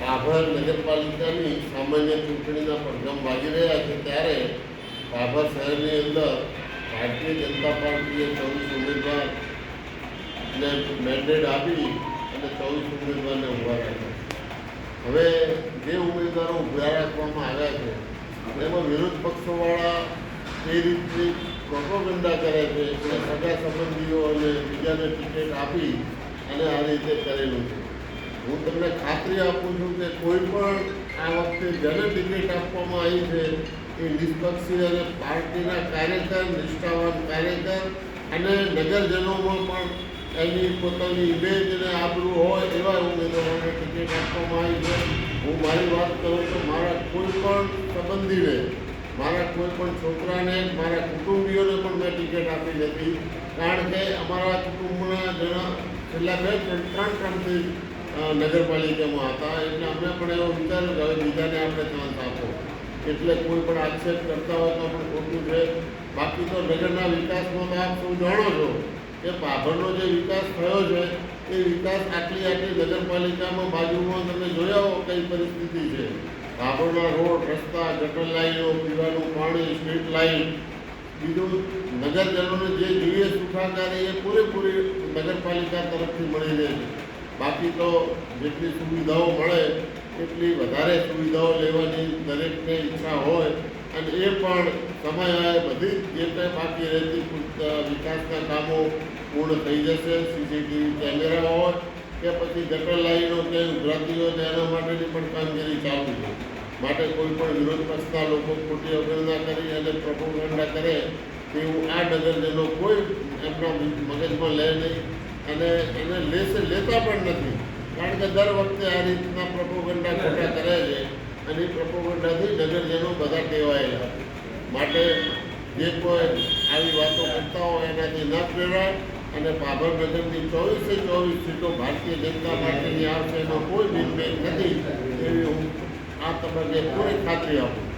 ભાભર નગરપાલિકાની સામાન્ય ચૂંટણીના પડઘમ વાગી રહ્યા છે ત્યારે ભાભર શહેરની અંદર ભારતીય જનતા પાર્ટીએ 24 ઉમેદવારને મેન્ડેટ આપી અને 24 ઉમેદવારને ઊભા રાખ્યા. હવે જે ઉમેદવારો ઊભા રાખવામાં આવ્યા છે એમાં વિરોધ પક્ષોવાળા એ રીતની પ્રોપોગન્ડા કરે છે કે સગા સંબંધીઓ અને બીજાને ટિકિટ આપી અને આ રીતે કરેલું છે. હું તમને ખાતરી આપું છું કે કોઈ પણ આ વખતે જેને ટિકિટ આપવામાં આવી છે એ નિષ્પક્ષી અને પાર્ટીના કાર્યકર, નિષ્ઠાવાન કાર્યકર અને નગરજનોમાં પણ એની પોતાની ઇમેજ અને આબરૂ હોય એવા ઉમેદવારોને ટિકિટ આપવામાં આવી છે. હું મારી વાત કરું તો મારા કોઈ પણ સંબંધીને, મારા કોઈ પણ છોકરાને, મારા કુટુંબીઓને પણ મેં ટિકિટ આપી નથી. કારણ કે અમારા કુટુંબના જણા છેલ્લા 2-3 ટર્મથી નગરપાલિકામાં હતા એટલે અમે પણ એવો વિચાર્યો કે હવે બીજાને આપણે ચાન્સ આપો. એટલે કોઈ પણ આક્ષેપ કરતા હોય તો પણ ખોટું છે. બાકી તો નગરના વિકાસમાં તો આપ સૌ જાણો છો કે ભાભરનો જે વિકાસ થયો છે એ વિકાસ આટલી નગરપાલિકામાં બાજુમાં તમે જોયા હો કઈ પરિસ્થિતિ છે. ભાભરના રોડ, રસ્તા, ગટર લાઈનો, પીવાનું પાણી, સ્ટ્રીટ લાઇટ, બીજું નગરજનોને જે જોઈએ સુખાકારી એ પૂરેપૂરી નગરપાલિકા તરફથી મળી રહે છે. બાકી તો જેટલી સુવિધાઓ મળે એટલી વધારે સુવિધાઓ લેવાની દરેકને ઈચ્છા હોય અને એ પણ સમય આવે બધી જે કંઈ બાકી રહેતી વિકાસના કામો પૂર્ણ થઈ જશે. સીસીટીવી કેમેરા હોય કે પછી ગટર લાઈનો કે ઉભરાતી હોય તો એના માટેની પણ કામગીરી ચાલુ છે. માટે કોઈ પણ વિરોધ પક્ષના લોકો ખોટી અવગણના કરી અને પ્રોપોગન્ડા કરે તેવું આ નગરજનો કોઈ એમના મગજમાં લે નહીં અને એને લેતા પણ નથી. કારણ કે દર વખતે આ રીતના પ્રોપોગન્ડા ખોટા કરે છે અને એ પ્રોપોગન્ડાથી નગરજનો બધા ટેવાયેલા. માટે જે કોઈ આવી વાતો કરતા હોય એનાથી ન પ્રેરાય અને ભાભર નગરની 24 સીટો ભારતીય જનતા પાર્ટીની આવશે એમાં કોઈ બિનબેગ નથી એવી હું આ તબક્કે પૂરી ખાતરી આપું.